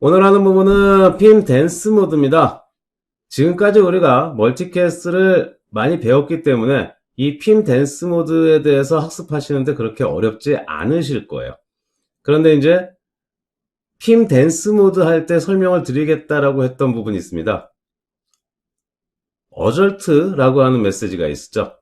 오늘 하는 부분은 핌 댄스 모드입니다. 지금까지 우리가 멀티캐스트를 많이 배웠기 때문에 이 핌 댄스 모드에 대해서 학습하시는데 그렇게 어렵지 않으실 거예요. 그런데 이제 핌 댄스 모드 할 때 설명을 드리겠다라고 했던 부분이 있습니다. 어절트라고 하는 메시지가 있었죠.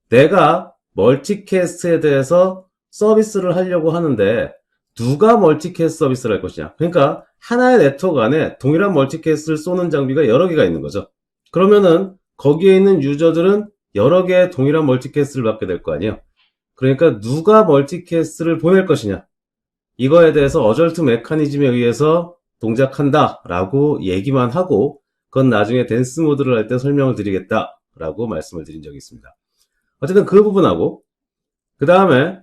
내가 멀티캐스트에 대해서 서비스를 하려고 하는데 누가 멀티캐스트 서비스를 할 것이냐. 그러니까 하나의 네트워크 안에 동일한 멀티캐스트를 쏘는 장비가 여러 개가 있는 거죠. 그러면은 거기에 있는 유저들은 여러 개의 동일한 멀티캐스트를 받게 될 거 아니에요. 그러니까 누가 멀티캐스트를 보낼 것이냐. 이거에 대해서 어절트 메커니즘에 의해서 동작한다라고 얘기만 하고 그건 나중에 댄스 모드를 할 때 설명을 드리겠다라고 말씀을 드린 적이 있습니다. 어쨌든 그 부분하고 그 다음에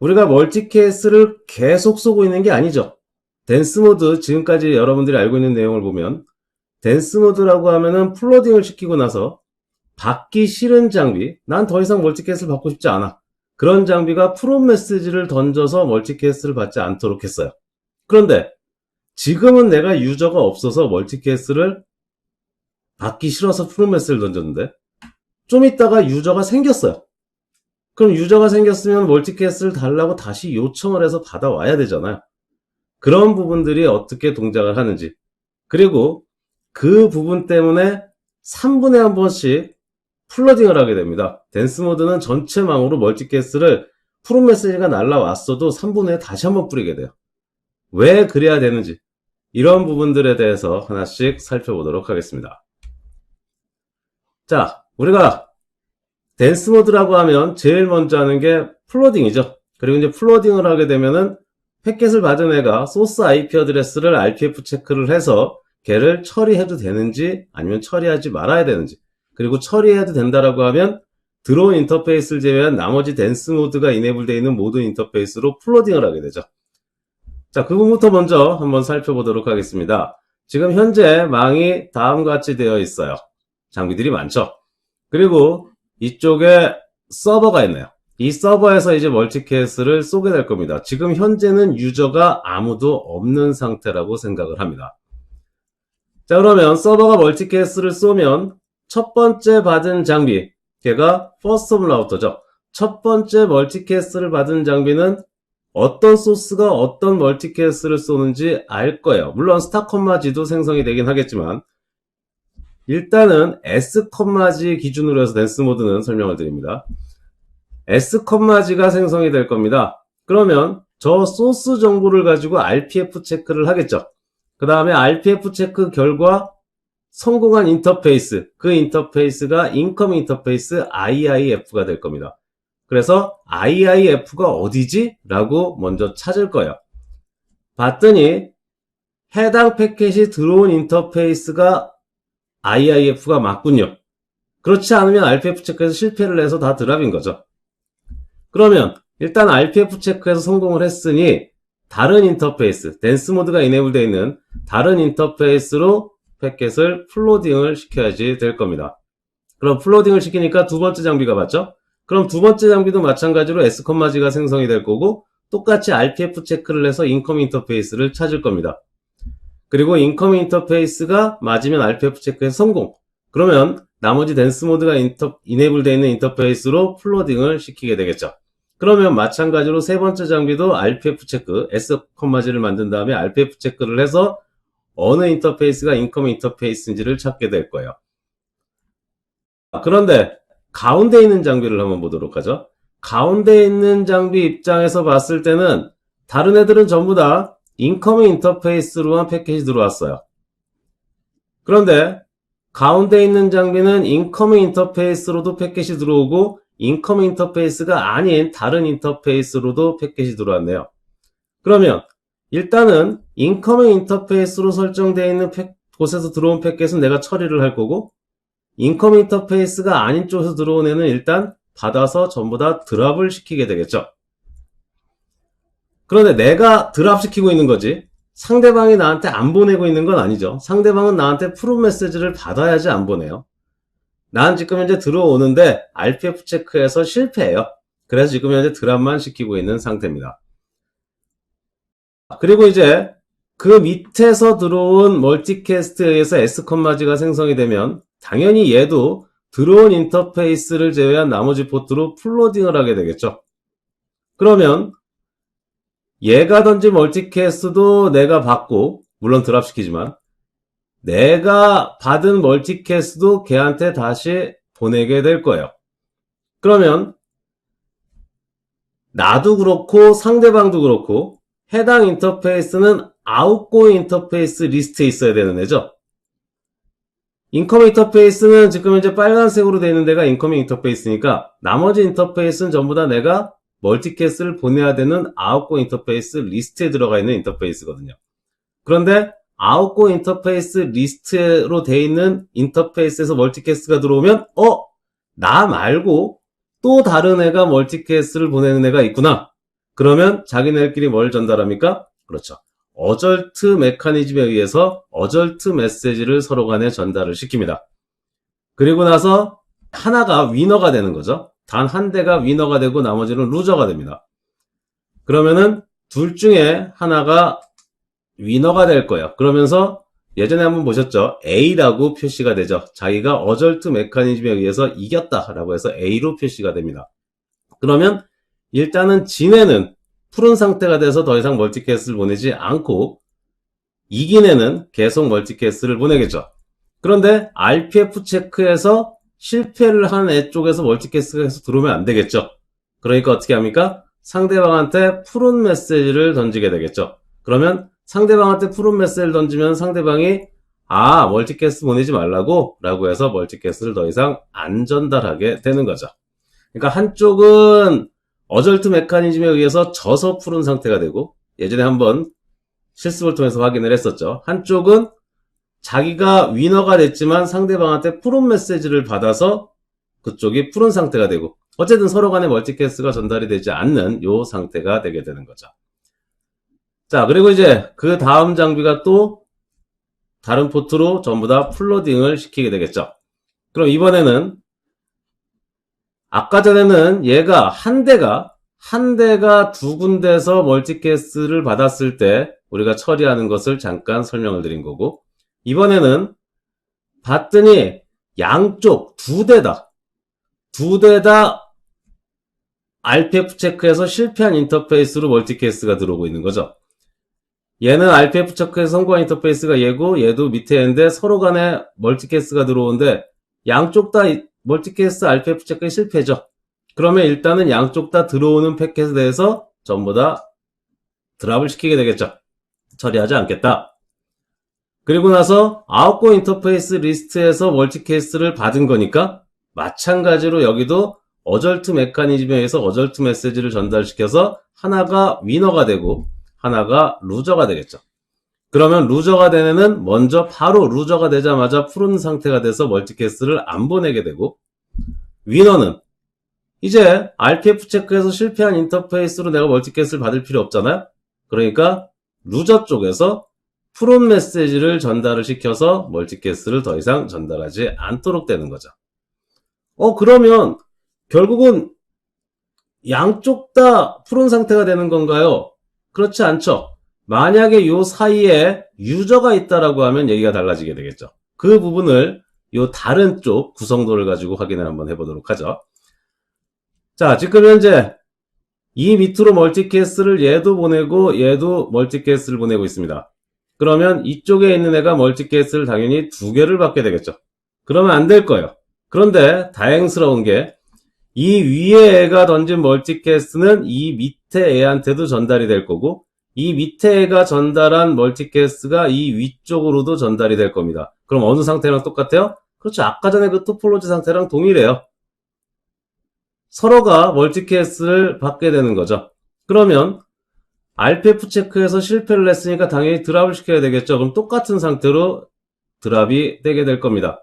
우리가 멀티캐스트를 계속 쏘고 있는 게 아니죠. 댄스 모드 지금까지 여러분들이 알고 있는 내용을 보면 댄스 모드라고 하면은 플로딩을 시키고 나서 받기 싫은 장비, 난 더 이상 멀티캐스트를 받고 싶지 않아. 그런 장비가 프롬 메시지를 던져서 멀티캐스트를 받지 않도록 했어요. 그런데 지금은 내가 유저가 없어서 멀티캐스트를 받기 싫어서 프롬 메시지를 던졌는데 좀 있다가 유저가 생겼어요. 그럼 유저가 생겼으면 멀티캐스트를 달라고 다시 요청을 해서 받아와야 되잖아요. 그런 부분들이 어떻게 동작을 하는지, 그리고 그 부분 때문에 3분에 한 번씩 플러딩을 하게 됩니다. 댄스 모드는 전체 망으로 멀티캐스트를 프롬 메시지가 날라왔어도 3분에 다시 한번 뿌리게 돼요. 왜 그래야 되는지, 이런 부분들에 대해서 하나씩 살펴보도록 하겠습니다. 자, 우리가 댄스 모드라고 하면 제일 먼저 하는 게 플로딩이죠. 그리고 이제 플로딩을 하게 되면은 패킷을 받은 애가 소스 IP 어드레스를 RPF 체크를 해서 걔를 처리해도 되는지 아니면 처리하지 말아야 되는지, 그리고 처리해도 된다라고 하면 드로운 인터페이스를 제외한 나머지 댄스 모드가 이네이블 되어 있는 모든 인터페이스로 플로딩을 하게 되죠. 자, 그 부분부터 먼저 한번 살펴보도록 하겠습니다. 지금 현재 망이 다음과 같이 되어 있어요. 장비들이 많죠. 그리고 이쪽에 서버가 있네요. 이 서버에서 이제 멀티캐스트를 쏘게 될 겁니다. 지금 현재는 유저가 아무도 없는 상태라고 생각을 합니다. 자, 그러면 서버가 멀티캐스트를 쏘면 첫 번째 받은 장비, 걔가 퍼스트 라우터죠. 첫 번째 멀티캐스트를 받은 장비는 어떤 소스가 어떤 멀티캐스트를 쏘는지 알 거예요. 물론 스타 콤마지도 생성이 되긴 하겠지만 일단은 S 콤마지 기준으로 해서 댄스 모드는 설명을 드립니다. S 콤마지가 생성이 될 겁니다. 그러면 저 소스 정보를 가지고 RPF 체크를 하겠죠. 그 다음에 RPF 체크 결과 성공한 인터페이스, 그 인터페이스가 인컴 인터페이스 IIF가 될 겁니다. 그래서 IIF가 어디지? 라고 먼저 찾을 거예요. 봤더니 해당 패킷이 들어온 인터페이스가 IIF가 맞군요. 그렇지 않으면 RPF 체크에서 실패를 해서 다 드랍인 거죠. 그러면 일단 RPF 체크에서 성공을 했으니 다른 인터페이스, 댄스 모드가 이네이블 되어 있는 다른 인터페이스로 패킷을 플로딩을 시켜야지 될 겁니다. 그럼 플로딩을 시키니까 두 번째 장비가 맞죠? 그럼 두 번째 장비도 마찬가지로 S 콤마지가 생성이 될 거고 똑같이 RPF 체크를 해서 인컴 인터페이스를 찾을 겁니다. 그리고 인컴 인터페이스가 맞으면 RPF 체크에서 성공. 그러면 나머지 댄스 모드가 이네이블 되어 있는 인터페이스로 플로딩을 시키게 되겠죠. 그러면 마찬가지로 세 번째 장비도 RPF 체크, S 콤마지를 만든 다음에 RPF 체크를 해서 어느 인터페이스가 인컴 인터페이스인지를 찾게 될 거예요. 그런데 가운데 있는 장비를 한번 보도록 하죠. 가운데 있는 장비 입장에서 봤을 때는 다른 애들은 전부 다 인커밍 인터페이스로만 패킷이 들어왔어요. 그런데 가운데 있는 장비는 인커밍 인터페이스로도 패킷이 들어오고 인커밍 인터페이스가 아닌 다른 인터페이스로도 패킷이 들어왔네요. 그러면 일단은 인커밍 인터페이스로 설정되어 있는 곳에서 들어온 패킷은 내가 처리를 할 거고 인커밍 인터페이스가 아닌 쪽에서 들어온 애는 일단 받아서 전부 다 드랍을 시키게 되겠죠. 그런데 내가 드랍시키고 있는 거지 상대방이 나한테 안 보내고 있는 건 아니죠. 상대방은 나한테 프롬 메시지를 받아야지 안 보내요. 난 지금 현재 들어오는데 RPF 체크에서 실패해요. 그래서 지금 현재 드랍만 시키고 있는 상태입니다. 그리고 이제 그 밑에서 들어온 멀티캐스트에 의해서 S 컴마지가 생성이 되면 당연히 얘도 들어온 인터페이스를 제외한 나머지 포트로 풀로딩을 하게 되겠죠. 그러면 얘가 던진 멀티캐스트도 내가 받고, 물론 드랍시키지만 내가 받은 멀티캐스트도 걔한테 다시 보내게 될 거예요. 그러면 나도 그렇고 상대방도 그렇고 해당 인터페이스는 아웃고잉 인터페이스 리스트에 있어야 되는 애죠. 인커밍 인터페이스는 지금 현재 빨간색으로 되어 있는 데가 인커밍 인터페이스니까 나머지 인터페이스는 전부 다 내가 멀티캐스트를 보내야 되는 아웃고잉 인터페이스 리스트에 들어가 있는 인터페이스거든요. 그런데 아웃고잉 인터페이스 리스트로 되어 있는 인터페이스에서 멀티캐스트가 들어오면 나 말고 또 다른 애가 멀티캐스트를 보내는 애가 있구나. 그러면 자기네들끼리 뭘 전달합니까? 그렇죠. 어절트 메커니즘에 의해서 어절트 메시지를 서로 간에 전달을 시킵니다. 그리고 나서 하나가 위너가 되는 거죠. 단 한 대가 위너가 되고 나머지는 루저가 됩니다. 그러면은 둘 중에 하나가 위너가 될 거예요. 그러면서 예전에 한번 보셨죠? A라고 표시가 되죠. 자기가 어절트 메커니즘에 의해서 이겼다라고 해서 A로 표시가 됩니다. 그러면 일단은 진에는 푸른 상태가 돼서 더 이상 멀티캐스트를 보내지 않고 이긴 애는 계속 멀티캐스트를 보내겠죠. 그런데 RPF 체크에서 실패를 한 애 쪽에서 멀티캐스트가 계속 들어오면 안 되겠죠. 그러니까 어떻게 합니까? 상대방한테 푸른 메시지를 던지게 되겠죠. 그러면 상대방한테 푸른 메시지를 던지면 상대방이 멀티캐스트 보내지 말라고 라고 해서 멀티캐스트를 더 이상 안 전달하게 되는 거죠. 그러니까 한쪽은 어절트 메커니즘에 의해서 져서 푸른 상태가 되고 예전에 한번 실습을 통해서 확인을 했었죠. 한쪽은 자기가 위너가 됐지만 상대방한테 푸른 메시지를 받아서 그쪽이 푸른 상태가 되고 어쨌든 서로 간에 멀티캐스트가 전달이 되지 않는 요 상태가 되게 되는 거죠. 자, 그리고 이제 그 다음 장비가 또 다른 포트로 전부 다 풀로딩을 시키게 되겠죠. 그럼 이번에는 아까 전에는 얘가 한 대가 두 군데서 멀티캐스트를 받았을 때 우리가 처리하는 것을 잠깐 설명을 드린 거고 이번에는 봤더니 양쪽 두 대다 RPF 체크에서 실패한 인터페이스로 멀티캐스트가 들어오고 있는 거죠. 얘는 RPF 체크에서 성공한 인터페이스가 얘고 얘도 밑에 있는데 서로 간에 멀티캐스트가 들어오는데 양쪽 다 멀티캐스트 RPF 체크에 실패죠. 그러면 일단은 양쪽 다 들어오는 패킷에 대해서 전부 다 드랍을 시키게 되겠죠. 처리하지 않겠다. 그리고 나서 아웃고잉 인터페이스 리스트에서 멀티캐스트를 받은 거니까 마찬가지로 여기도 어절트 메커니즘에 의해서 어절트 메시지를 전달시켜서 하나가 위너가 되고 하나가 루저가 되겠죠. 그러면 루저가 된 애는 먼저 바로 루저가 되자마자 푸른 상태가 돼서 멀티캐스트를 안 보내게 되고 위너는 이제 RPF 체크에서 실패한 인터페이스로 내가 멀티캐스트를 받을 필요 없잖아요. 그러니까 루저 쪽에서 푸른 메시지를 전달을 시켜서 멀티캐스트를 더 이상 전달하지 않도록 되는 거죠. 그러면 결국은 양쪽 다 푸른 상태가 되는 건가요? 그렇지 않죠. 만약에 요 사이에 유저가 있다라고 하면 얘기가 달라지게 되겠죠. 그 부분을 요 다른 쪽 구성도를 가지고 확인을 한번 해보도록 하죠. 자, 지금 현재 이 밑으로 멀티캐스트를 얘도 보내고 얘도 멀티캐스트를 보내고 있습니다. 그러면 이쪽에 있는 애가 멀티캐스트를 당연히 두 개를 받게 되겠죠. 그러면 안 될 거예요. 그런데 다행스러운 게 이 위에 애가 던진 멀티캐스트는 이 밑에 애한테도 전달이 될 거고 이 밑에 애가 전달한 멀티캐스트가 이 위쪽으로도 전달이 될 겁니다. 그럼 어느 상태랑 똑같아요? 그렇죠. 아까 전에 그 토폴로지 상태랑 동일해요. 서로가 멀티캐스트를 받게 되는 거죠. 그러면 RPF 체크에서 실패를 했으니까 당연히 드랍을 시켜야 되겠죠. 그럼 똑같은 상태로 드랍이 되게 될 겁니다.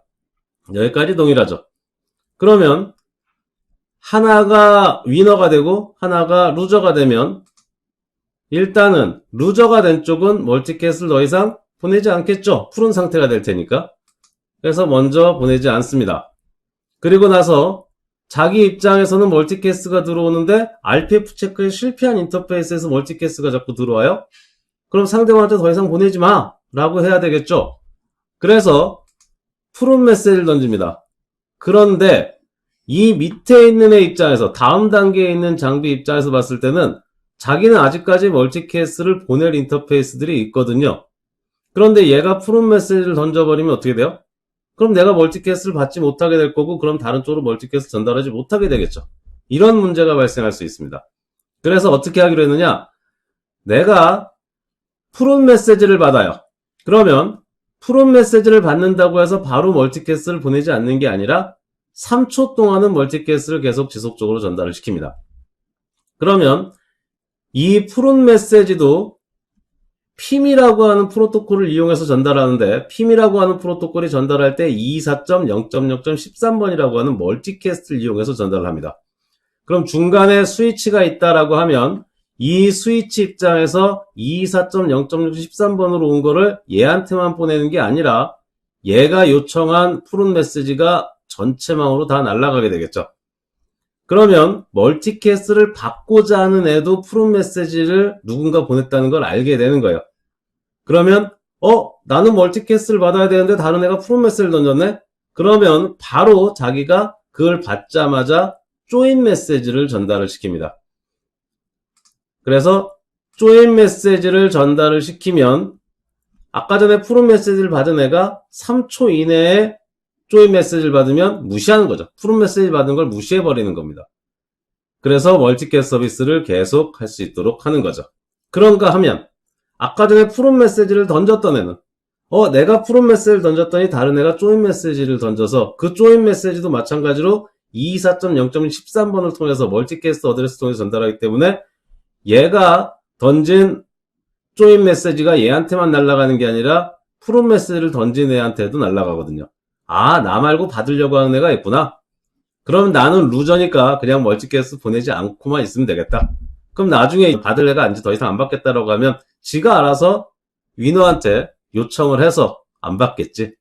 여기까지 동일하죠. 그러면 하나가 위너가 되고 하나가 루저가 되면 일단은 루저가 된 쪽은 멀티캐스트를 더 이상 보내지 않겠죠. 푸른 상태가 될 테니까. 그래서 먼저 보내지 않습니다. 그리고 나서 자기 입장에서는 멀티캐스트가 들어오는데 RPF 체크에 실패한 인터페이스에서 멀티캐스트가 자꾸 들어와요. 그럼 상대방한테 더 이상 보내지 마! 라고 해야 되겠죠? 그래서 푸른 메시지를 던집니다. 그런데 이 밑에 있는 애 입장에서, 다음 단계에 있는 장비 입장에서 봤을 때는 자기는 아직까지 멀티캐스를 보낼 인터페이스들이 있거든요. 그런데 얘가 푸른 메시지를 던져버리면 어떻게 돼요? 그럼 내가 멀티캐스를 받지 못하게 될 거고, 그럼 다른 쪽으로 멀티캐스 전달하지 못하게 되겠죠. 이런 문제가 발생할 수 있습니다. 그래서 어떻게 하기로 했느냐? 내가 푸른 메시지를 받아요. 그러면 푸른 메시지를 받는다고 해서 바로 멀티캐스를 보내지 않는 게 아니라 3초 동안은 멀티캐스를 계속 지속적으로 전달을 시킵니다. 그러면 이 푸른 메시지도 PIM이라고 하는 프로토콜을 이용해서 전달하는데, PIM이라고 하는 프로토콜이 전달할 때 224.0.0.13번이라고 하는 멀티캐스트를 이용해서 전달을 합니다. 그럼 중간에 스위치가 있다라고 하면 이 스위치 입장에서 224.0.0.13번으로 온 거를 얘한테만 보내는 게 아니라 얘가 요청한 푸른 메시지가 전체망으로 다 날아가게 되겠죠. 그러면 멀티캐스를 받고자 하는 애도 푸른 메시지를 누군가 보냈다는 걸 알게 되는 거예요. 그러면 나는 멀티캐스를 받아야 되는데 다른 애가 푸른 메시지를 던졌네? 그러면 바로 자기가 그걸 받자마자 조인 메시지를 전달을 시킵니다. 그래서 조인 메시지를 전달을 시키면 아까 전에 푸른 메시지를 받은 애가 3초 이내에 조인 메시지를 받으면 무시하는 거죠. 푸른 메시지 받은 걸 무시해버리는 겁니다. 그래서 멀티캐스트 서비스를 계속 할 수 있도록 하는 거죠. 그런가 하면 아까 전에 푸른 메시지를 던졌던 애는 내가 푸른 메시지를 던졌더니 다른 애가 조인 메시지를 던져서 그 조인 메시지도 마찬가지로 224.0.13번을 통해서 멀티캐스트 어드레스 통해서 전달하기 때문에 얘가 던진 조인 메시지가 얘한테만 날아가는 게 아니라 푸른 메시지를 던진 애한테도 날아가거든요. 나 말고 받으려고 하는 애가 있구나. 그럼 나는 루저니까 그냥 멀티캐스트 보내지 않고만 있으면 되겠다. 그럼 나중에 받을 애가 아닌지 더 이상 안 받겠다라고 하면 지가 알아서 위너한테 요청을 해서 안 받겠지.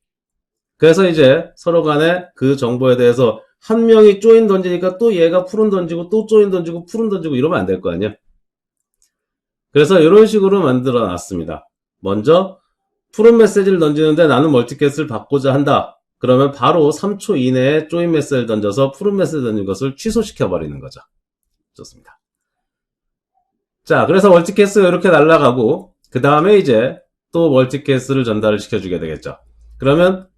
그래서 이제 서로 간에 그 정보에 대해서 한 명이 조인 던지니까 또 얘가 푸른 던지고 또 조인 던지고 푸른 던지고 이러면 안 될 거 아니야. 그래서 이런 식으로 만들어 놨습니다. 먼저 푸른 메시지를 던지는데 나는 멀티캐스트를 받고자 한다. 그러면 바로 3초 이내에 조인 메시지를 던져서 푸른 메시지 던진 것을 취소시켜버리는 거죠. 좋습니다. 자, 그래서 멀티캐스트가 이렇게 날아가고 그 다음에 이제 또 멀티캐스트를 전달을 시켜주게 되겠죠. 그러면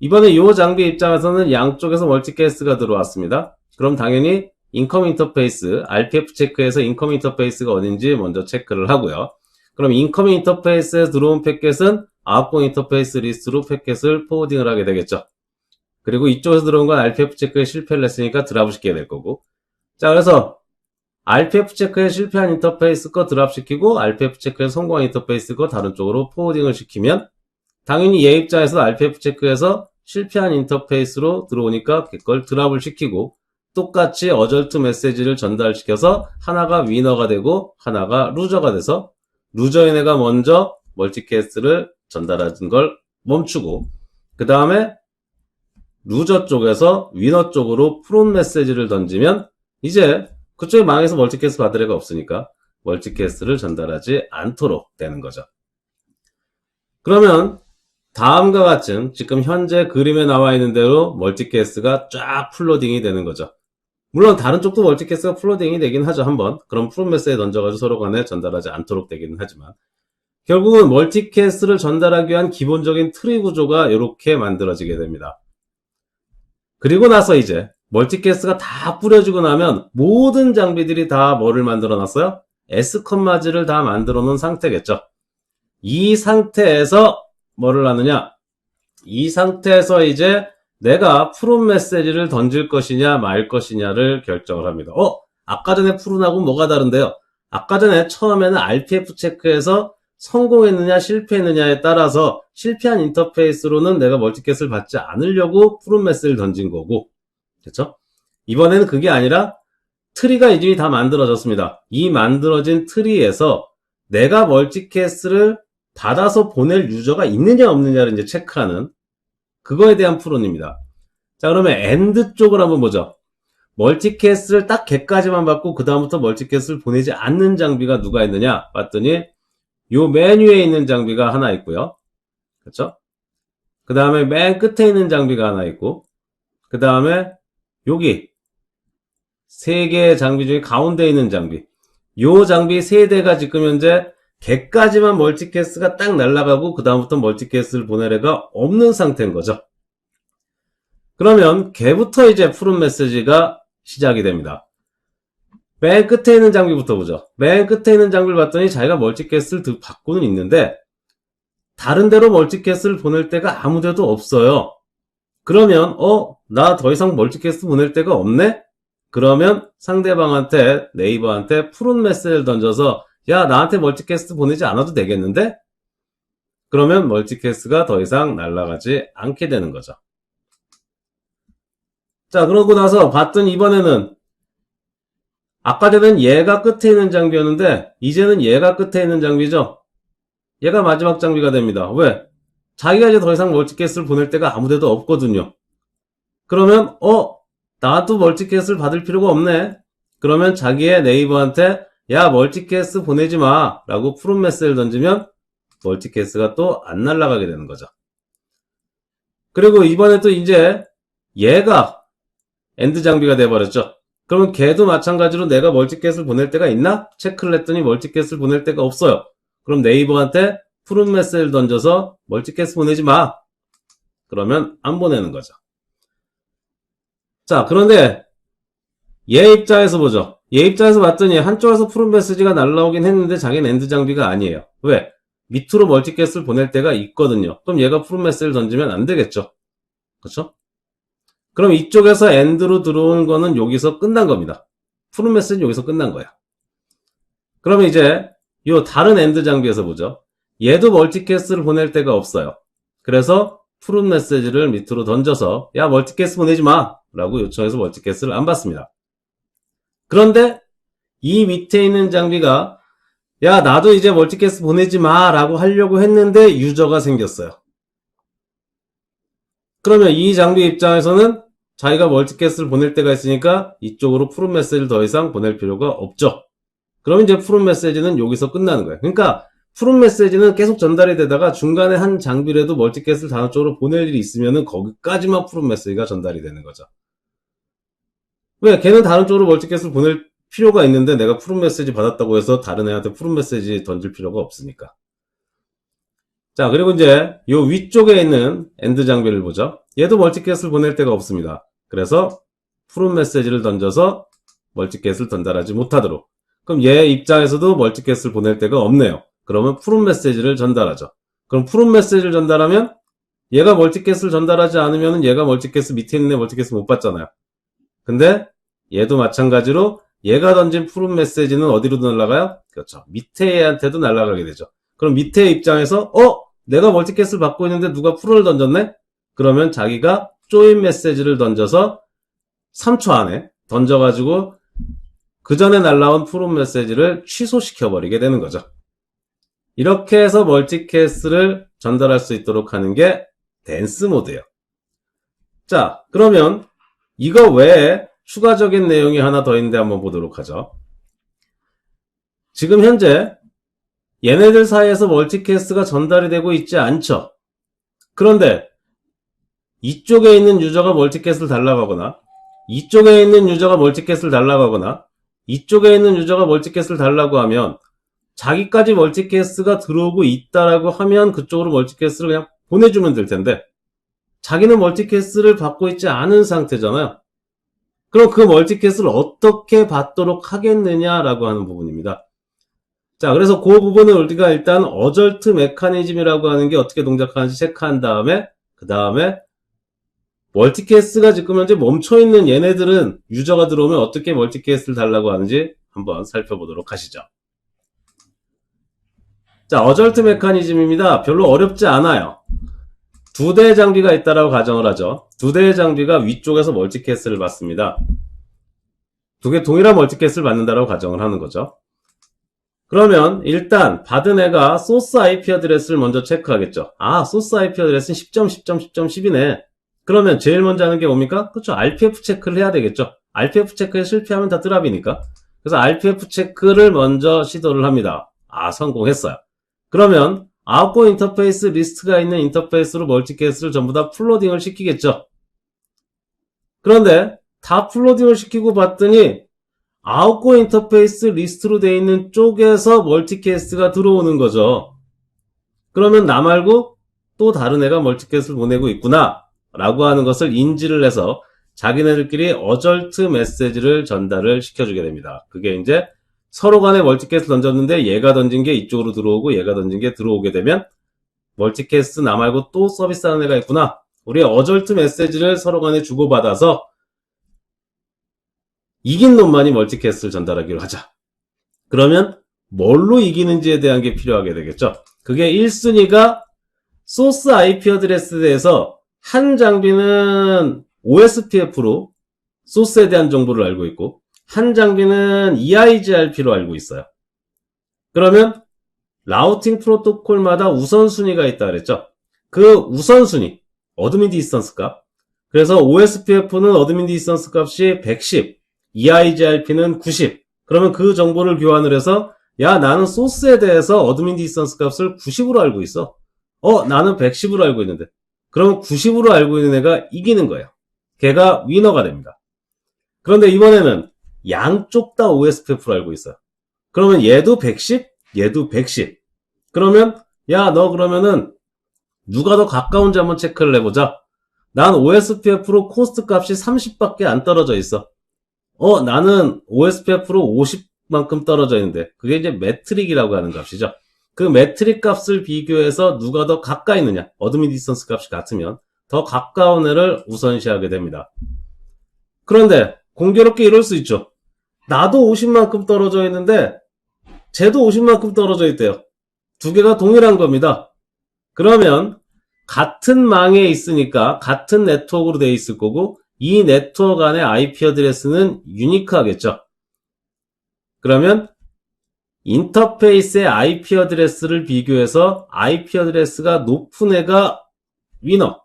이번에 이 장비 입장에서는 양쪽에서 멀티캐스트가 들어왔습니다. 그럼 당연히 인컴 인터페이스, RPF 체크에서 인컴 인터페이스가 어딘지 먼저 체크를 하고요. 그럼 인컴 인터페이스에 들어온 패킷은 아웃고잉 인터페이스 리스트로 패킷을 포워딩을 하게 되겠죠. 그리고 이쪽에서 들어온 건 RPF 체크에 실패를 했으니까 드랍을 시켜야 될 거고. 자, 그래서 RPF 체크에 실패한 인터페이스 거 드랍 시키고 RPF 체크에 성공한 인터페이스 거 다른 쪽으로 포워딩을 시키면 당연히 얘 입장에서 RPF 체크에서 실패한 인터페이스로 들어오니까 그걸 드랍을 시키고 똑같이 어절트 메시지를 전달시켜서 하나가 위너가 되고 하나가 루저가 돼서 루저인 애가 먼저 멀티캐스트를 전달하는 걸 멈추고 그 다음에 루저 쪽에서 위너 쪽으로 푸른 메시지를 던지면 이제 그쪽에 망해서 멀티캐스트 받을 애가 없으니까 멀티캐스트를 전달하지 않도록 되는 거죠. 그러면 다음과 같은 지금 현재 그림에 나와 있는 대로 멀티캐스트가 쫙 플로딩이 되는 거죠. 물론 다른 쪽도 멀티캐스트가 플로딩이 되긴 하죠. 한번 그럼 푸른 메시지 던져가지고 서로 간에 전달하지 않도록 되기는 하지만 결국은 멀티캐스트를 전달하기 위한 기본적인 트리 구조가 이렇게 만들어지게 됩니다. 그리고 나서 이제 멀티캐스트가 다 뿌려지고 나면 모든 장비들이 다 뭐를 만들어 놨어요? S-컴마즈를 다 만들어 놓은 상태겠죠. 이 상태에서 뭐를 하느냐? 이 상태에서 이제 내가 푸른 메시지를 던질 것이냐 말 것이냐를 결정을 합니다. 아까 전에 푸른하고 뭐가 다른데요? 아까 전에 처음에는 RPF 체크에서 성공했느냐 실패했느냐에 따라서 실패한 인터페이스로는 내가 멀티캐스트를 받지 않으려고 푸른 메시지를 던진 거고, 그렇죠? 이번에는 그게 아니라 트리가 이미 다 만들어졌습니다. 이 만들어진 트리에서 내가 멀티캐스트를 받아서 보낼 유저가 있느냐 없느냐를 이제 체크하는 그거에 대한 푸른입니다. 자, 그러면 엔드 쪽을 한번 보죠. 멀티캐스트를 딱 걔까지만 받고 그 다음부터 멀티캐스트를 보내지 않는 장비가 누가 있느냐 봤더니 요 메뉴에 있는 장비가 하나 있고요. 그렇죠? 그 다음에 맨 끝에 있는 장비가 하나 있고, 그 다음에 여기 세 개의 장비 중에 가운데 있는 장비. 요 장비 세 대가 지금 현재 걔까지만 멀티캐스가 딱 날아가고 그 다음부터 멀티캐스를 보낼 애가 없는 상태인 거죠. 그러면 걔부터 이제 푸른 메시지가 시작이 됩니다. 맨 끝에 있는 장비부터 보죠. 맨 끝에 있는 장비를 봤더니 자기가 멀티캐스를 받고는 있는데 다른 데로 멀티캐스를 보낼 데가 아무 데도 없어요. 그러면 나 더 이상 멀티캐스 보낼 데가 없네? 그러면 상대방한테, 네이버한테 푸른 메시지를 던져서 야, 나한테 멀티캐스트 보내지 않아도 되겠는데? 그러면 멀티캐스트가 더 이상 날아가지 않게 되는 거죠. 자, 그러고 나서 봤더니 이번에는 아까 전엔 얘가 끝에 있는 장비였는데 이제는 얘가 끝에 있는 장비죠. 얘가 마지막 장비가 됩니다. 왜? 자기가 이제 더 이상 멀티캐스트를 보낼 데가 아무 데도 없거든요. 그러면 나도 멀티캐스트를 받을 필요가 없네. 그러면 자기의 네이버한테 야, 멀티캐스트 보내지 마 라고 푸른 메시지를 던지면 멀티캐스트가 또 안 날아가게 되는 거죠. 그리고 이번에 또 이제 얘가 엔드 장비가 돼버렸죠. 그러면 걔도 마찬가지로 내가 멀티캐스트를 보낼 데가 있나? 체크를 했더니 멀티캐스트를 보낼 데가 없어요. 그럼 네이버한테 푸른 메시지를 던져서 멀티캐스트 보내지 마. 그러면 안 보내는 거죠. 자, 그런데 얘 입장에서 보죠. 얘 입장에서 봤더니 한쪽에서 푸른 메시지가 날라오긴 했는데 자기는 엔드 장비가 아니에요. 왜? 밑으로 멀티캐스트를 보낼 때가 있거든요. 그럼 얘가 푸른 메시지를 던지면 안 되겠죠. 그렇죠? 그럼 이쪽에서 엔드로 들어온 거는 여기서 끝난 겁니다. 푸른 메시지는 여기서 끝난 거야. 그러면 이제 이 다른 엔드 장비에서 보죠. 얘도 멀티캐스트를 보낼 데가 없어요. 그래서 푸른 메시지를 밑으로 던져서 야, 멀티캐스트 보내지 마 라고 요청해서 멀티캐스트를 안 받습니다. 그런데 이 밑에 있는 장비가 야, 나도 이제 멀티캐스트 보내지 마 라고 하려고 했는데 유저가 생겼어요. 그러면 이 장비 입장에서는 자기가 멀티캐스트를 보낼 때가 있으니까 이쪽으로 푸른 메시지를 더 이상 보낼 필요가 없죠. 그러면 이제 푸른 메시지는 여기서 끝나는 거예요. 그러니까 푸른 메시지는 계속 전달이 되다가 중간에 한 장비라도 멀티캐스트를 다른 쪽으로 보낼 일이 있으면은 거기까지만 푸른 메시지가 전달이 되는 거죠. 왜? 걔는 다른 쪽으로 멀티캐스트를 보낼 필요가 있는데 내가 푸른 메시지 받았다고 해서 다른 애한테 푸른 메시지 던질 필요가 없으니까. 자, 그리고 이제 요 위쪽에 있는 엔드 장비를 보죠. 얘도 멀티캐스트를 보낼 데가 없습니다. 그래서 푸른 메시지를 던져서 멀티캐스트를 전달하지 못하도록. 그럼 얘 입장에서도 멀티캐스트를 보낼 데가 없네요. 그러면 푸른 메시지를 전달하죠. 그럼 푸른 메시지를 전달하면 얘가 멀티캐스트를 전달하지 않으면 얘가 멀티캐스트 밑에 있는 애 멀티캐스트 못 받잖아요. 근데 얘도 마찬가지로 얘가 던진 푸른 메시지는 어디로 날아가요? 그렇죠. 밑에 애한테도 날아가게 되죠. 그럼 밑에 입장에서 내가 멀티캐스트를 받고 있는데 누가 푸른을 던졌네? 그러면 자기가 조인 메시지를 던져서 3초 안에 던져가지고 그 전에 날라온 푸른 메시지를 취소시켜버리게 되는 거죠. 이렇게 해서 멀티캐스트를 전달할 수 있도록 하는 게 댄스 모드예요. 자, 그러면 이거 외에 추가적인 내용이 하나 더 있는데 한번 보도록 하죠. 지금 현재 얘네들 사이에서 멀티캐스트가 전달이 되고 있지 않죠. 그런데 이쪽에 있는 유저가 멀티캐스트를 달라고 하거나 이쪽에 있는 유저가 멀티캐스트를 달라고 하거나 이쪽에 있는 유저가 멀티캐스트를 달라고 하면 자기까지 멀티캐스트가 들어오고 있다라고 하면 그쪽으로 멀티캐스트를 그냥 보내주면 될 텐데 자기는 멀티캐스트를 받고 있지 않은 상태잖아요. 그럼 그 멀티캐스트를 어떻게 받도록 하겠느냐라고 하는 부분입니다. 자, 그래서 그 부분을 우리가 일단 어절트 메커니즘이라고 하는 게 어떻게 동작하는지 체크한 다음에 그 다음에 멀티캐스트가 지금 현재 멈춰있는 얘네들은 유저가 들어오면 어떻게 멀티캐스트를 달라고 하는지 한번 살펴보도록 하시죠. 자, 어절트 메커니즘입니다. 별로 어렵지 않아요. 두 대의 장비가 있다라고 가정을 하죠. 두 대의 장비가 위쪽에서 멀티캐스트를 받습니다. 두 개 동일한 멀티캐스트를 받는다라고 가정을 하는 거죠. 그러면 일단 받은 애가 소스 IP 어드레스를 먼저 체크하겠죠. 아, 소스 IP 어드레스는 10.10.10.10이네. 그러면 제일 먼저 하는 게 뭡니까? 그렇죠. RPF 체크를 해야 되겠죠. RPF 체크에 실패하면 다 드랍이니까. 그래서 RPF 체크를 먼저 시도를 합니다. 아, 성공했어요. 그러면 아웃고잉 인터페이스 리스트가 있는 인터페이스로 멀티캐스트를 전부 다 플로딩을 시키겠죠. 그런데 다 플로딩을 시키고 봤더니 아웃고잉 인터페이스 리스트로 되어 있는 쪽에서 멀티캐스트가 들어오는 거죠. 그러면 나 말고 또 다른 애가 멀티캐스트를 보내고 있구나 라고 하는 것을 인지를 해서 자기네들끼리 어절트 메시지를 전달을 시켜주게 됩니다. 그게 이제 서로 간에 멀티캐스트 던졌는데 얘가 던진 게 이쪽으로 들어오고 얘가 던진 게 들어오게 되면 멀티캐스트 나 말고 또 서비스하는 애가 있구나. 우리 어절트 메시지를 서로 간에 주고받아서 이긴 놈만이 멀티캐스트를 전달하기로 하자. 그러면 뭘로 이기는지에 대한 게 필요하게 되겠죠. 그게 1순위가 소스 IP 어드레스에 대해서 한 장비는 OSPF로 소스에 대한 정보를 알고 있고 한 장비는 EIGRP로 알고 있어요. 그러면 라우팅 프로토콜마다 우선순위가 있다 그랬죠. 그 우선순위, 어드민 디스턴스 값. 그래서 OSPF는 어드민 디스턴스 값이 110, EIGRP는 90. 그러면 그 정보를 교환을 해서 야, 나는 소스에 대해서 어드민 디스턴스 값을 90으로 알고 있어. 나는 110으로 알고 있는데. 그러면 90으로 알고 있는 애가 이기는 거예요. 걔가 위너가 됩니다. 그런데 이번에는 양쪽 다 OSPF로 알고 있어요. 그러면 얘도 110, 얘도 110. 그러면 야, 너 그러면은 누가 더 가까운지 한번 체크를 해보자. 난 OSPF로 코스트 값이 30밖에 안 떨어져 있어. 나는 OSPF로 50만큼 떨어져 있는데 그게 이제 매트릭이라고 하는 값이죠. 그 매트릭 값을 비교해서 누가 더 가까이 있느냐, 어드민 디스턴스 값이 같으면 더 가까운 애를 우선시하게 됩니다. 그런데 공교롭게 이럴 수 있죠. 나도 50만큼 떨어져 있는데 쟤도 50만큼 떨어져 있대요. 두 개가 동일한 겁니다. 그러면 같은 망에 있으니까 같은 네트워크로 되어 있을 거고 이 네트워크 안의 IP 어드레스는 유니크하겠죠. 그러면 인터페이스의 IP 어드레스를 비교해서 IP 어드레스가 높은 애가 위너,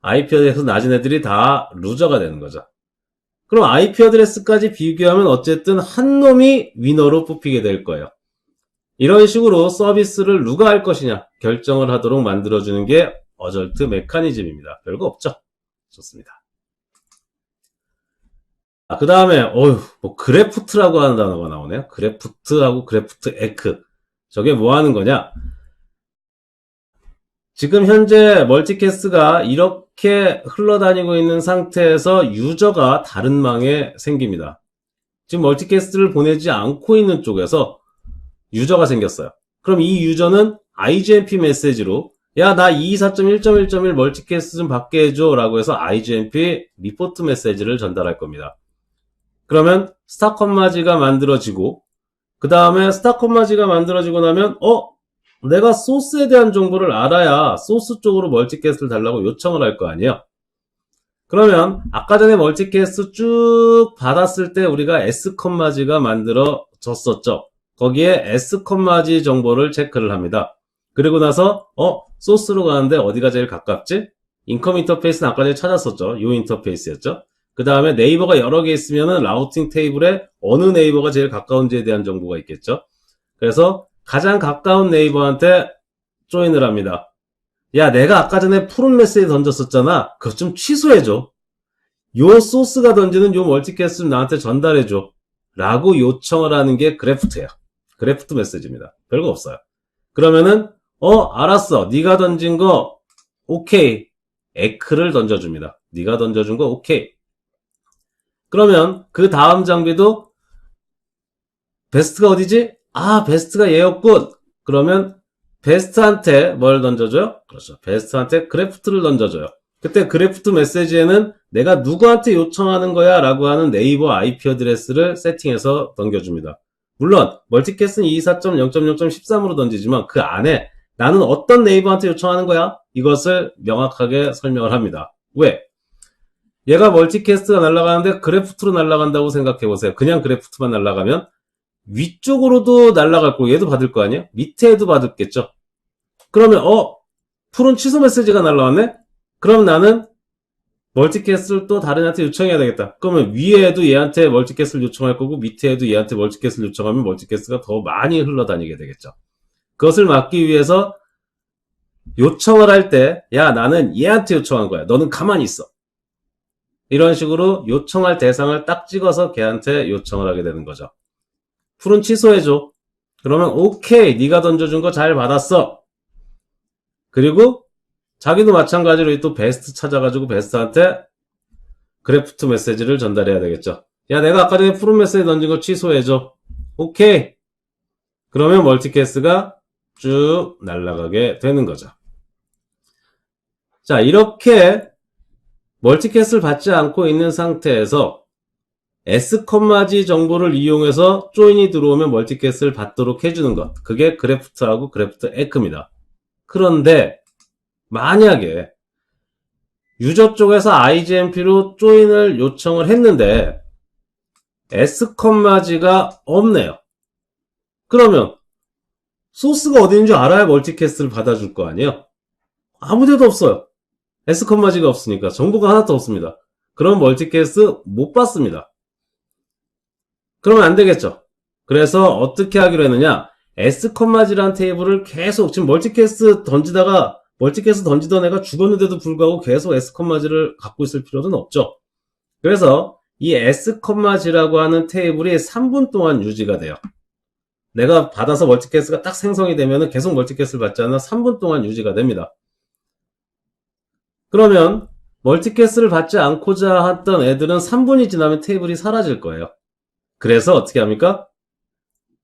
IP 어드레스 낮은 애들이 다 루저가 되는 거죠. 그럼 IP 어드레스까지 비교하면 어쨌든 한 놈이 위너로 뽑히게 될 거예요. 이런 식으로 서비스를 누가 할 것이냐 결정을 하도록 만들어주는 게 어절트 메커니즘입니다. 별거 없죠. 좋습니다. 그 다음에 그래프트라고 하는 단어가 나오네요. 그래프트하고 그래프트 에크. 저게 뭐 하는 거냐? 지금 현재 멀티캐스트가 이렇게 흘러다니고 있는 상태에서 유저가 다른 망에 생깁니다. 지금 멀티캐스트를 보내지 않고 있는 쪽에서 유저가 생겼어요. 그럼 이 유저는 IGMP 메시지로 야, 나 224.1.1.1 멀티캐스트 좀 받게 해줘 라고 해서 IGMP 리포트 메시지를 전달할 겁니다. 그러면 스타컴마지가 만들어지고 그 다음에 스타컴마지가 만들어지고 나면 내가 소스에 대한 정보를 알아야 소스 쪽으로 멀티캐스트를 달라고 요청을 할 거 아니에요. 그러면 아까 전에 멀티캐스트 쭉 받았을 때 우리가 S컴마지가 만들어졌었죠. 거기에 S컴마지 정보를 체크를 합니다. 그리고 나서 소스로 가는데 어디가 제일 가깝지? 인컴 인터페이스는 아까 전에 찾았었죠. 요 인터페이스였죠. 그 다음에 네이버가 여러 개 있으면은 라우팅 테이블에 어느 네이버가 제일 가까운지에 대한 정보가 있겠죠. 그래서 가장 가까운 네이버한테 조인을 합니다. 야, 내가 아까 전에 푸른 메시지 던졌었잖아. 그것 좀 취소해줘. 요 소스가 던지는 요 멀티캐스트를 나한테 전달해줘. 라고 요청을 하는 게 그래프트예요. 그래프트 메시지입니다. 별거 없어요. 그러면은 알았어. 네가 던진 거 오케이. 에크를 던져줍니다. 네가 던져준 거 오케이. 그러면 그 다음 장비도 베스트가 어디지? 베스트가 얘였군. 그러면 베스트한테 뭘 던져줘요? 그렇죠. 베스트한테 그래프트를 던져줘요. 그때 그래프트 메시지에는 내가 누구한테 요청하는 거야 라고 하는 네이버 IP 어드레스를 세팅해서 넘겨줍니다. 물론 멀티캐스트는 24.0.0.13으로 던지지만 그 안에 나는 어떤 네이버한테 요청하는 거야? 이것을 명확하게 설명을 합니다. 왜? 얘가 멀티캐스트가 날아가는데 그래프트로 날아간다고 생각해보세요. 그냥 그래프트만 날아가면 위쪽으로도 날아갈 거고 얘도 받을 거 아니에요? 밑에도 받았겠죠. 그러면 푸른 취소 메시지가 날아왔네? 그럼 나는 멀티캐스트를 또 다른 애한테 요청해야 되겠다. 그러면 위에도 얘한테 멀티캐스트를 요청할 거고 밑에도 얘한테 멀티캐스트를 요청하면 멀티캐스트가 더 많이 흘러다니게 되겠죠. 그것을 막기 위해서 요청을 할 때, 야, 나는 얘한테 요청한 거야. 너는 가만히 있어. 이런 식으로 요청할 대상을 딱 찍어서 걔한테 요청을 하게 되는 거죠. 풀은 취소해줘. 그러면 오케이, 네가 던져준 거 잘 받았어. 그리고 자기도 마찬가지로 또 베스트 찾아가지고 베스트한테 그래프트 메시지를 전달해야 되겠죠. 야, 내가 아까 전에 푸른 메시지 던진 거 취소해줘. 오케이. 그러면 멀티캐스가 쭉 날아가게 되는 거죠. 자, 이렇게 멀티캐스를 받지 않고 있는 상태에서 S,G 정보를 이용해서 조인이 들어오면 멀티캐스를 받도록 해주는 것. 그게 그래프트하고 그래프트 에크입니다. 그런데 만약에 유저 쪽에서 IGMP로 조인을 요청을 했는데 S,G가 없네요. 그러면 소스가 어디 있는지 알아야 멀티캐스를 받아줄 거 아니에요? 아무데도 없어요. S,G가 없으니까 정보가 하나도 없습니다. 그럼 멀티캐스 못 받습니다. 그러면 안 되겠죠. 그래서 어떻게 하기로 했느냐, S,G라는 테이블을 계속 지금 멀티캐스 던지던 애가 죽었는데도 불구하고 계속 S,G를 갖고 있을 필요는 없죠. 그래서 이 S,G라고 하는 테이블이 3분 동안 유지가 돼요. 내가 받아서 멀티캐스가 딱 생성이 되면 계속 멀티캐스를 받지 않아 3분 동안 유지가 됩니다. 그러면 멀티캐스를 받지 않고자 했던 애들은 3분이 지나면 테이블이 사라질 거예요. 그래서 어떻게 합니까?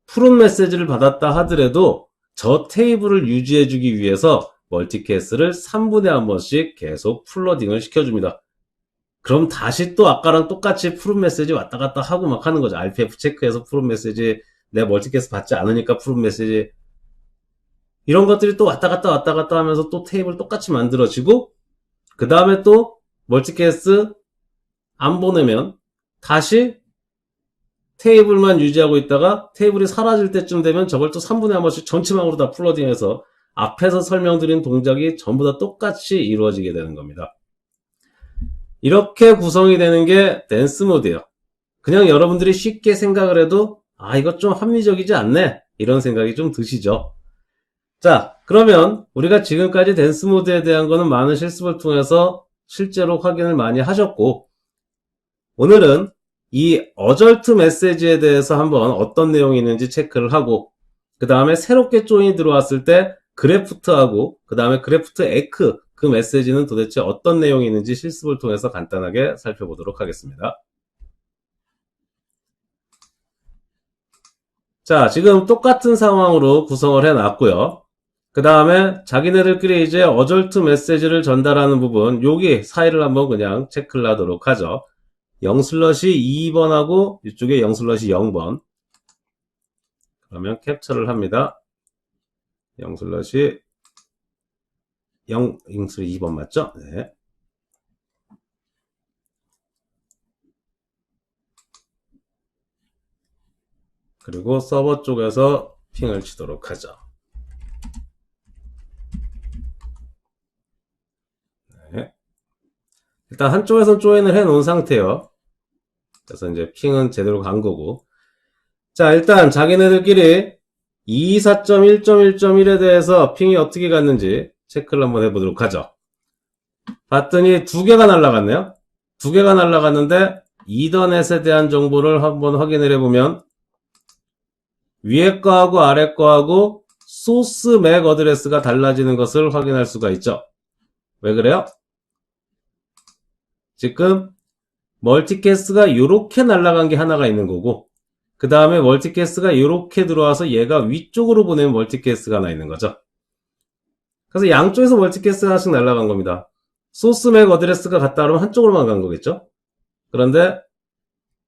푸른 메시지를 받았다 하더라도 저 테이블을 유지해주기 위해서 멀티캐스를 3분에 한 번씩 계속 플러딩을 시켜줍니다. 그럼 다시 또 아까랑 똑같이 푸른 메시지 왔다 갔다 하고 막 하는 거죠. RPF 체크해서 푸른 메시지, 내가 멀티캐스 받지 않으니까 푸른 메시지, 이런 것들이 또 왔다 갔다 하면서 또 테이블 똑같이 만들어지고, 그 다음에 또 멀티캐스 안 보내면 다시 테이블만 유지하고 있다가 테이블이 사라질 때쯤 되면 저걸 또 3분에 한 번씩 전체망으로 다 플러딩해서 앞에서 설명드린 동작이 전부 다 똑같이 이루어지게 되는 겁니다. 이렇게 구성이 되는 게 댄스 모드예요. 그냥 여러분들이 쉽게 생각을 해도 이거 좀 합리적이지 않네, 이런 생각이 좀 드시죠. 자, 그러면 우리가 지금까지 댄스 모드에 대한 거는 많은 실습을 통해서 실제로 확인을 많이 하셨고, 오늘은 이 어절트 메시지에 대해서 한번 어떤 내용이 있는지 체크를 하고, 그 다음에 새롭게 조인이 들어왔을 때 그래프트하고 그 다음에 그래프트 에크, 그 메시지는 도대체 어떤 내용이 있는지 실습을 통해서 간단하게 살펴보도록 하겠습니다. 자, 지금 똑같은 상황으로 구성을 해놨고요. 그 다음에 자기네들끼리 이제 어절트 메시지를 전달하는 부분, 여기 사이를 한번 그냥 체크를 하도록 하죠. 0/2번하고 이쪽에 0/0번. 그러면 캡처를 합니다. 0/2번 맞죠? 네. 그리고 서버 쪽에서 핑을 치도록 하죠. 네. 일단 한쪽에선 조인을 해 놓은 상태예요. 그래서 이제 핑은 제대로 간 거고. 자, 일단 자기네들끼리 24.1.1.1에 대해서 핑이 어떻게 갔는지 체크를 한번 해보도록 하죠. 봤더니 두 개가 날아갔네요. 두 개가 날아갔는데 이더넷에 대한 정보를 한번 확인을 해보면 위에 거하고 아래 거하고 소스 맥 어드레스가 달라지는 것을 확인할 수가 있죠. 왜 그래요? 지금 멀티캐스가 이렇게 날아간 게 하나가 있는 거고, 그 다음에 멀티캐스가 이렇게 들어와서 얘가 위쪽으로 보내는 멀티캐스가 하나 있는 거죠. 그래서 양쪽에서 멀티캐스가 하나씩 날아간 겁니다. 소스 맥 어드레스가 같다 그러면 한쪽으로만 간 거겠죠. 그런데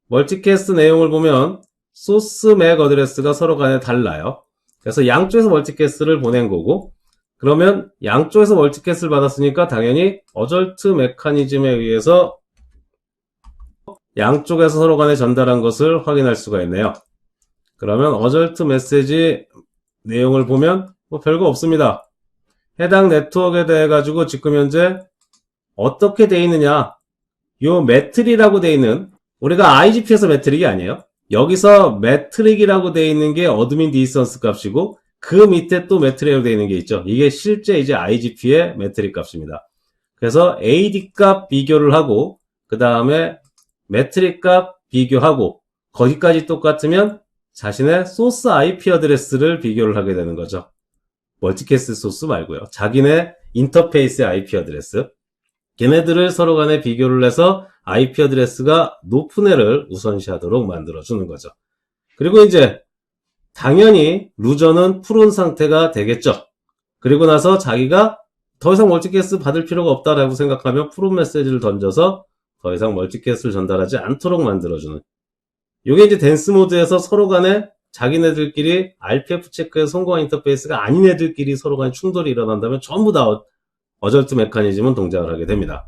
멀티캐스 내용을 보면 소스 맥 어드레스가 서로 간에 달라요. 그래서 양쪽에서 멀티캐스를 보낸 거고, 그러면 양쪽에서 멀티캐스를 받았으니까 당연히 어절트 메커니즘에 의해서 양쪽에서 서로 간에 전달한 것을 확인할 수가 있네요. 그러면 어절트 메시지 내용을 보면 뭐 별거 없습니다. 해당 네트워크에 대해 가지고 지금 현재 어떻게 돼 있느냐, 요 매트릭이라고 돼 있는, 우리가 IGP에서 매트릭이 아니에요. 여기서 매트릭이라고 돼 있는 게 어드민 디스턴스 값이고, 그 밑에 또 매트릭으로 되어 있는 게 있죠. 이게 실제 이제 IGP의 매트릭 값입니다. 그래서 AD 값 비교를 하고, 그 다음에 매트릭 값 비교하고, 거기까지 똑같으면 자신의 소스 IP 어드레스를 비교를 하게 되는 거죠. 멀티캐스트 소스 말고요. 자기네 인터페이스의 IP 어드레스. 걔네들을 서로 간에 비교를 해서 IP 어드레스가 높은 애를 우선시하도록 만들어주는 거죠. 그리고 이제 당연히 루저는 푸른 상태가 되겠죠. 그리고 나서 자기가 더 이상 멀티캐스트 받을 필요가 없다라고 생각하면 푸른 메시지를 던져서 더 이상 멀티캐스트를 전달하지 않도록 만들어주는. 이게 이제 댄스 모드에서 서로 간에 자기네들끼리 RPF 체크에 성공한 인터페이스가 아닌 애들끼리 서로 간에 충돌이 일어난다면 전부 다 어절트 메커니즘은 동작을 하게 됩니다.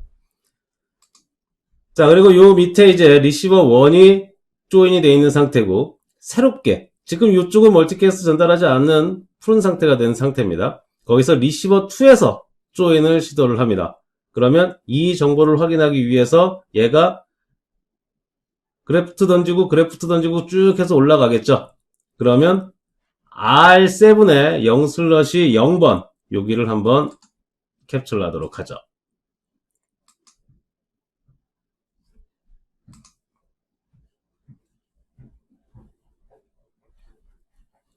자, 그리고 요 밑에 이제 리시버 1이 조인이 되어 있는 상태고, 새롭게, 지금 이쪽은 멀티캐스트 전달하지 않는 푸른 상태가 된 상태입니다. 거기서 리시버 2에서 조인을 시도를 합니다. 그러면 이 정보를 확인하기 위해서 얘가 그래프트 던지고 쭉 해서 올라가겠죠. 그러면 R7의 0/0번 여기를 한번 캡처를 하도록 하죠.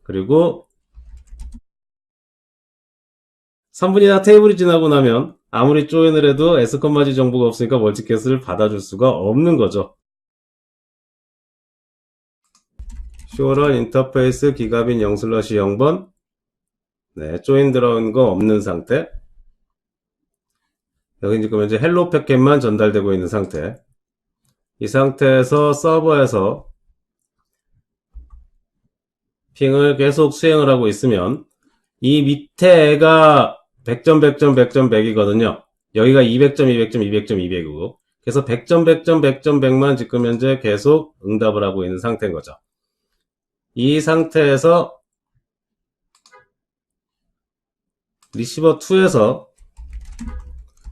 그리고 3분이나 테이블이 지나고 나면 아무리 조인을 해도 S,G 정보가 없으니까 멀티캐스트를 받아줄 수가 없는 거죠. 쇼럴 인터페이스 기가빈 0/0번 네, 조인 들어온 거 없는 상태. 여기 지금 현재 헬로 패킷만 전달되고 있는 상태. 이 상태에서 서버에서 핑을 계속 수행을 하고 있으면 이 밑에 애가 100점, 100점, 100점, 100이거든요. 여기가 200점, 200점, 200점, 200이고 그래서 100점, 100점, 100점, 100만 지금 현재 계속 응답을 하고 있는 상태인 거죠. 이 상태에서 리시버 2에서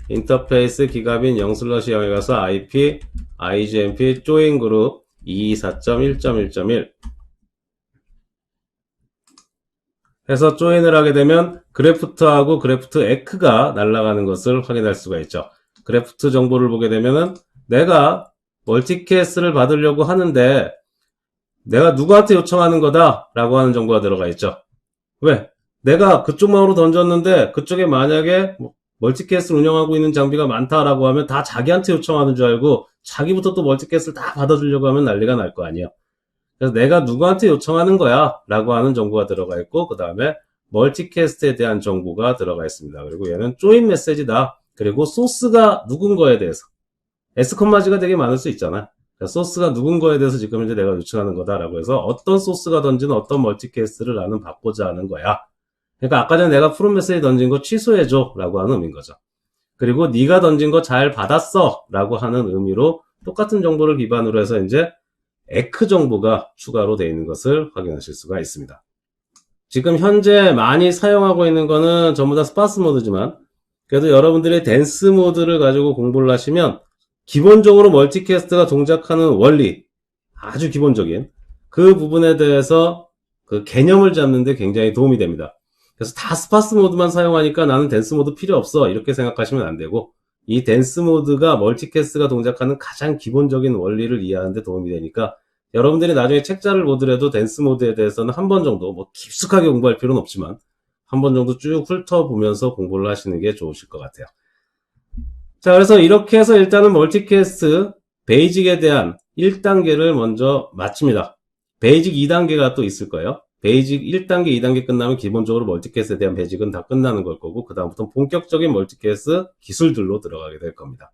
인터페이스 기가빈 0/0에 가서 IP, IGMP, 조인 그룹 224.1.1.1 해서 조인을 하게 되면 그래프트하고 그래프트 에크가 날아가는 것을 확인할 수가 있죠. 그래프트 정보를 보게 되면은 내가 멀티캐스트를 받으려고 하는데 내가 누구한테 요청하는 거다 라고 하는 정보가 들어가 있죠. 왜? 내가 그쪽망으로 던졌는데 그쪽에 만약에 멀티캐스트를 운영하고 있는 장비가 많다라고 하면 다 자기한테 요청하는 줄 알고 자기부터 또 멀티캐스트를 다 받아주려고 하면 난리가 날 거 아니에요. 그래서 내가 누구한테 요청하는 거야 라고 하는 정보가 들어가 있고 그 다음에 멀티캐스트에 대한 정보가 들어가 있습니다. 그리고 얘는 조인 메시지다. 그리고 소스가 누군 거에 대해서 S,G가 되게 많을 수 있잖아. 소스가 누군 거에 대해서 지금 이제 내가 요청하는 거다라고 해서 어떤 소스가 던지는 어떤 멀티캐스트를 나는 받고자 하는 거야. 그러니까 아까 전에 내가 푸른 메시지 던진 거 취소해줘 라고 하는 의미인 거죠. 그리고 네가 던진 거 잘 받았어 라고 하는 의미로 똑같은 정보를 기반으로 해서 이제 에크 정보가 추가로 되어 있는 것을 확인하실 수가 있습니다. 지금 현재 많이 사용하고 있는 거는 전부 다 스파스 모드지만 그래도 여러분들이 댄스 모드를 가지고 공부를 하시면 기본적으로 멀티캐스트가 동작하는 원리 아주 기본적인 그 부분에 대해서 그 개념을 잡는 데 굉장히 도움이 됩니다. 그래서 다 스파스 모드만 사용하니까 나는 댄스 모드 필요 없어 이렇게 생각하시면 안 되고 이 댄스 모드가 멀티캐스트가 동작하는 가장 기본적인 원리를 이해하는 데 도움이 되니까 여러분들이 나중에 책자를 보더라도 댄스 모드에 대해서는 한 번 정도 뭐 깊숙하게 공부할 필요는 없지만 한 번 정도 쭉 훑어보면서 공부를 하시는 게 좋으실 것 같아요. 자, 그래서 이렇게 해서 일단은 멀티캐스트 베이직에 대한 1단계를 먼저 마칩니다. 베이직 2단계가 또 있을 거예요. 베이직 1단계, 2단계 끝나면 기본적으로 멀티캐스트에 대한 베이직은 다 끝나는 걸 거고 그 다음부터는 본격적인 멀티캐스트 기술들로 들어가게 될 겁니다.